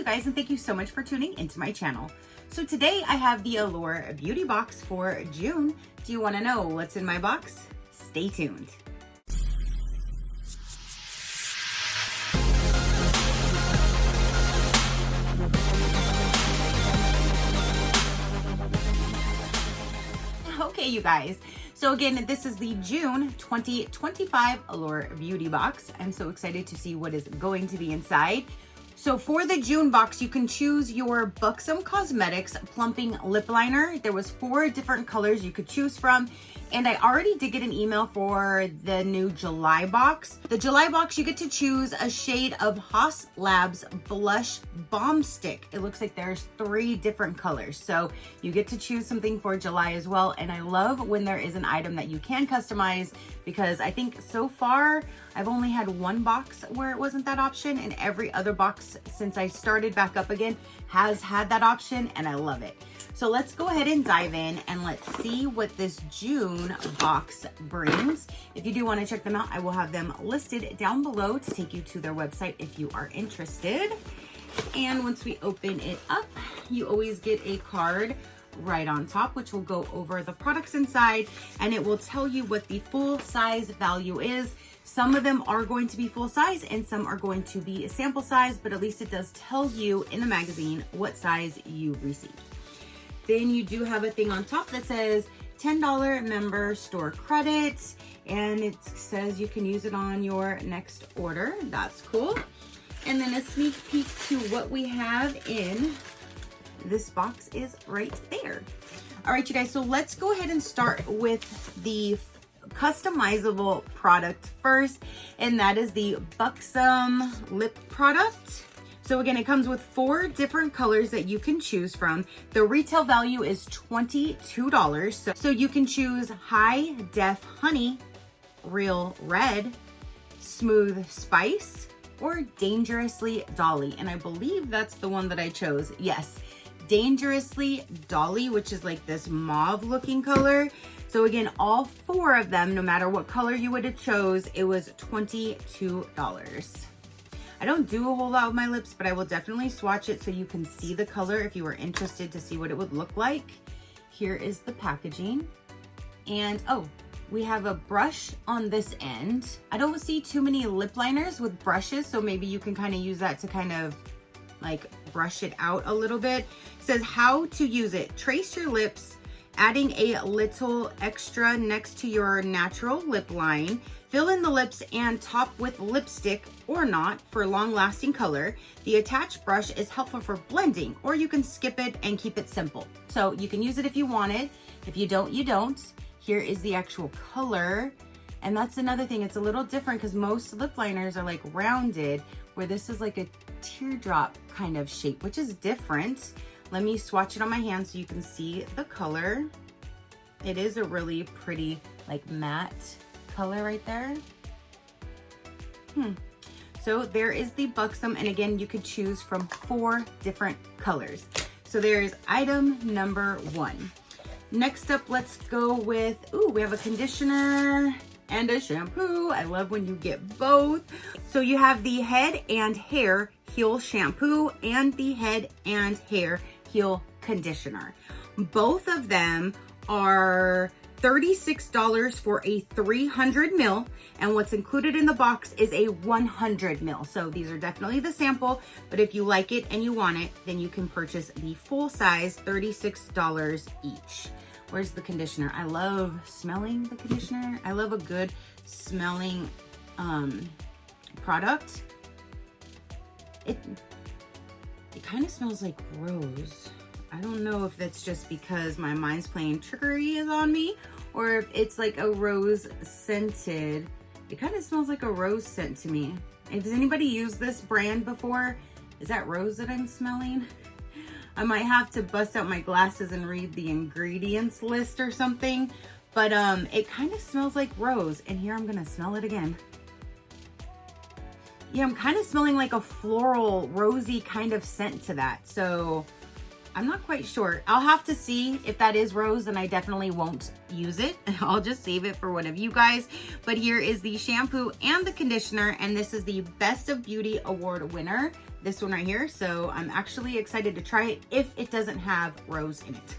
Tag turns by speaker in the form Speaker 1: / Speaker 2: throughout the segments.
Speaker 1: you guys, and thank you so much for tuning into my channel. So today I have the Allure beauty box for June. Do you want to know what's in my box? Stay tuned. Okay, you guys. So again, this is the June 2025 Allure beauty box. I'm so excited to see what is going to be inside. So for the June box, you can choose your Buxom Cosmetics Plumping Lip Liner. There was 4 different colors you could choose from. And I already did get an email for the new July box. The July box, you get to choose a shade of Haus Labs Blush Balm Stick. It looks like there's 3 different colors. So you get to choose something for July as well. And I love when there is an item that you can customize, because I think so far I've only had 1 box where it wasn't that option, and every other box since I started back up again has had that option, and I love it. So let's go ahead and dive in and let's see what this June box brings. If you do want to check them out, I will have them listed down below to take you to their website if you are interested. And once we open it up, you always get a card right on top, which will go over the products inside, and it will tell you what the full size value is. Some of them are going to be full size and some are going to be a sample size, but at least it does tell you in the magazine what size you received. Then you do have a thing on top that says $10 member store credit, and it says you can use it on your next order. That's cool. And then a sneak peek to what we have in this box is right there. All right, you guys, so let's go ahead and start with the customizable product first, and that is the Buxom lip product. So again, it comes with 4 different colors that you can choose from. The retail value is $22. So you can choose High Def Honey, Real Red, Smooth Spice, or Dangerously Dolly. And I believe that's the one that I chose. Yes, Dangerously Dolly, which is like this mauve looking color. So again, all 4 of them, no matter what color you would have chose, it was $22. I don't do a whole lot with my lips, but I will definitely swatch it so you can see the color if you were interested to see what it would look like. Here is the packaging. And oh, we have a brush on this end. I don't see too many lip liners with brushes, so maybe you can kind of use that to kind of like brush it out a little bit. It says how to use it. Trace your lips, adding a little extra next to your natural lip line. Fill in the lips and top with lipstick or not for long-lasting color. The attached brush is helpful for blending, or you can skip it and keep it simple. So you can use it if you want it. If you don't, you don't. Here is the actual color. And that's another thing. It's a little different because most lip liners are like rounded, where this is like a teardrop kind of shape, which is different. Let me swatch it on my hand so you can see the color. It is a really pretty like matte color right there. So there is the Buxom, and again, you could choose from 4 different colors. So there's item number 1. Next up, let's go with, ooh, we have a conditioner and a shampoo. I love when you get both. So you have the Head and Hair Heal Shampoo and the Head and Hair Heal Conditioner. Both of them are $36 for a 300 ml, and what's included in the box is a 100 ml. So these are definitely the sample, but if you like it and you want it, then you can purchase the full size, $36 each. Where's the conditioner? I love smelling the conditioner. I love a good smelling product. It kind of smells like rose. I don't know if that's just because my mind's playing trickery is on me, or if it's like a rose scented. It kind of smells like a rose scent to me. Has anybody used this brand before? Is that rose that I'm smelling? I might have to bust out my glasses and read the ingredients list or something, but it kind of smells like rose. And here I'm gonna smell it again. Yeah, I'm kind of smelling like a floral, rosy kind of scent to that. So I'm not quite sure. I'll have to see if that is rose, and I definitely won't use it. I'll just save it for one of you guys. But here is the shampoo and the conditioner, and this is the Best of Beauty Award winner, this one right here. So I'm actually excited to try it if it doesn't have rose in it.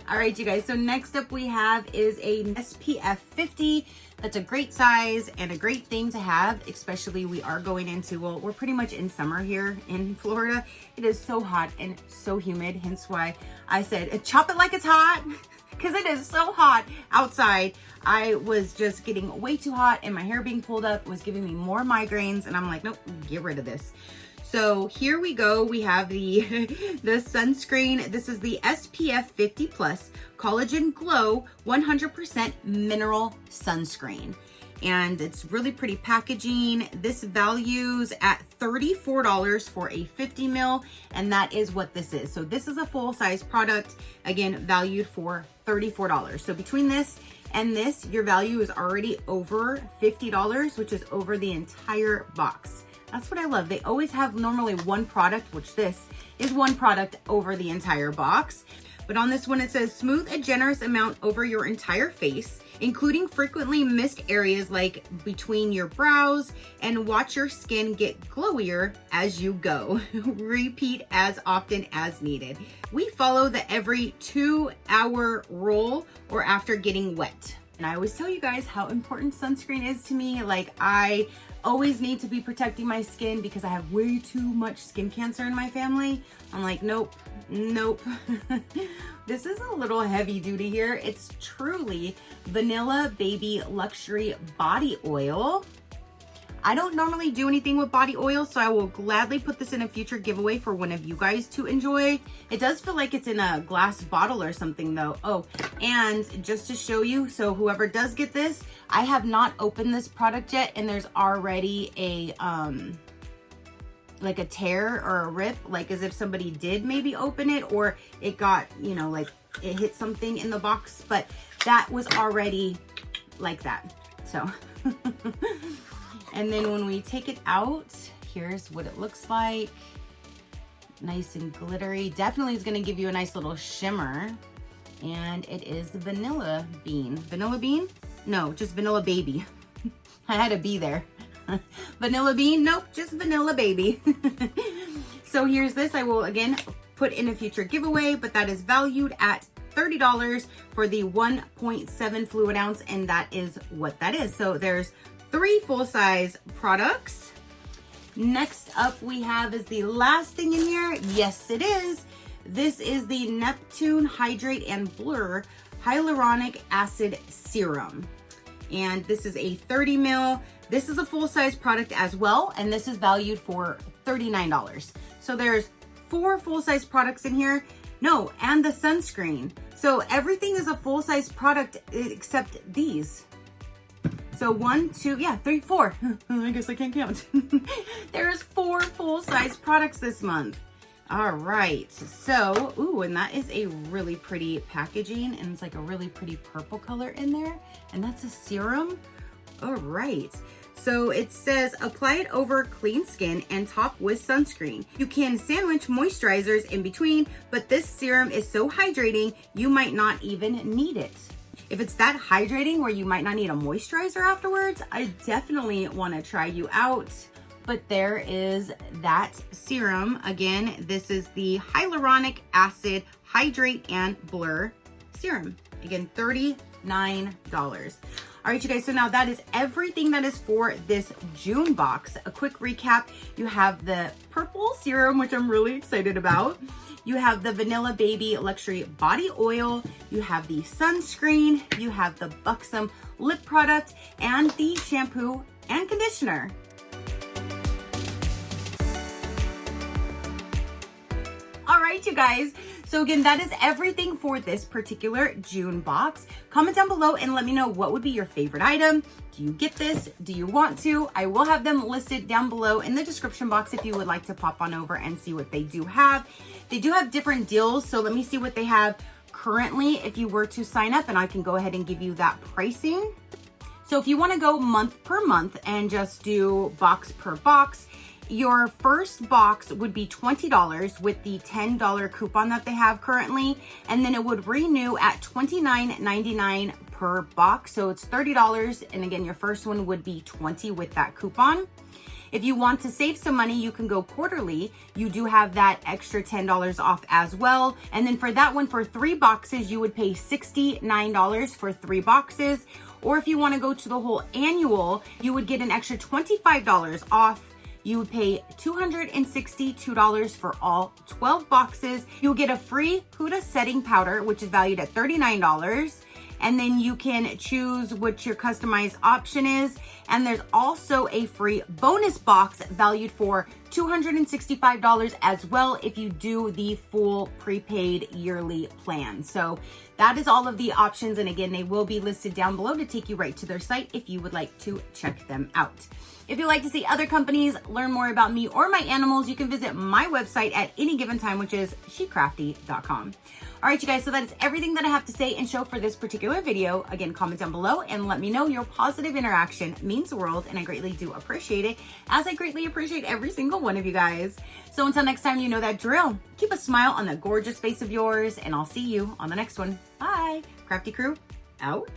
Speaker 1: All right, you guys, so next up we have is a SPF 50. That's a great size and a great thing to have, especially we are going into, well, we're pretty much in summer here in Florida. It is so hot and so humid, hence why I said chop it like it's hot, because it is so hot outside. I was just getting way too hot and my hair being pulled up was giving me more migraines, and I'm like, nope, get rid of this. So here we go. We have the sunscreen. This is the SPF 50 Plus Collagen Glow 100% Mineral Sunscreen. And it's really pretty packaging. This values at $34 for a 50 ml, and that is what this is. So this is a full-size product, again, valued for $34. So between this and this, your value is already over $50, which is over the entire box. That's what I love. They always have normally one product, which this is one product over the entire box. But on this one, it says smooth a generous amount over your entire face, including frequently missed areas like between your brows, and watch your skin get glowier as you go. Repeat as often as needed. We follow the every 2-hour rule or after getting wet. And I always tell you guys how important sunscreen is to me. Like, I always need to be protecting my skin because I have way too much skin cancer in my family. I'm like, nope, nope. This is a little heavy duty here. It's truly Vanilla Baby Luxury Body Oil. I don't normally do anything with body oil, so I will gladly put this in a future giveaway for one of you guys to enjoy. It does feel like it's in a glass bottle or something though. Oh, and just to show you, so whoever does get this, I have not opened this product yet, and there's already a, like a tear or a rip, like as if somebody did maybe open it, or it got, you know, like it hit something in the box, but that was already like that, so. And then when we take it out, here's what it looks like. Nice and glittery. Definitely is gonna give you a nice little shimmer. And it is Vanilla Bean. Vanilla Bean? No, just Vanilla Baby. I had a B there. Vanilla Bean? Nope, just Vanilla Baby. So here's this. I will, again, put in a future giveaway, but that is valued at $30 for the 1.7 fluid ounce, and that is what that is. So there's 3 full-size products. Next up we have is the last thing in here. Yes, it is. This is the Neptune Hydrate and Blur Hyaluronic Acid Serum. And this is a 30 ml. This is a full-size product as well, and this is valued for $39. So there's 4 full-size products in here. No, and the sunscreen. So everything is a full-size product except these. So 1, 2, yeah, 3, 4. I guess I can't count. There's 4 full-size products this month. All right, so, ooh, and that is a really pretty packaging, and it's like a really pretty purple color in there, and that's a serum. All right, so it says apply it over clean skin and top with sunscreen. You can sandwich moisturizers in between, but this serum is so hydrating, you might not even need it. If it's that hydrating where you might not need a moisturizer afterwards, I definitely want to try you out. But there is that serum. Again, this is the Hyaluronic Acid Hydrate and Blur Serum. Again, $39. All right, you guys, so now that is everything that is for this June box. A quick recap, you have the purple serum, which I'm really excited about. You have the Vanilla Baby Luxury Body Oil, you have the sunscreen, you have the Buxom lip product, and the shampoo and conditioner. All right, you guys. So again, that is everything for this particular June box. Comment down below and let me know what would be your favorite item. Do you get this? Do you want to? I will have them listed down below in the description box if you would like to pop on over and see what they do have. They do have different deals, so let me see what they have currently if you were to sign up, and I can go ahead and give you that pricing. So if you want to go month per month and just do box per box, your first box would be $20 with the $10 coupon that they have currently, and then it would renew at $29.99 per box. So it's $30, and again, your first one would be $20 with that coupon. If you want to save some money, you can go quarterly. You do have that extra $10 off as well. And then for that one, for 3 boxes, you would pay $69 for 3 boxes. Or if you want to go to the whole annual, you would get an extra $25 off. You would pay $262 for all 12 boxes. You'll get a free Huda setting powder, which is valued at $39. And then you can choose what your customized option is. And there's also a free bonus box valued for $265 as well if you do the full prepaid yearly plan. So that is all of the options. And again, they will be listed down below to take you right to their site if you would like to check them out. If you'd like to see other companies, learn more about me or my animals, you can visit my website at any given time, which is SheCrafty.com. All right, you guys, so that is everything that I have to say and show for this particular video. Again, comment down below and let me know. Your positive interaction means the world, and I greatly do appreciate it, as I greatly appreciate every single one of you guys. So until next time, you know that drill. Keep a smile on that gorgeous face of yours, and I'll see you on the next one. Bye. Crafty crew, out.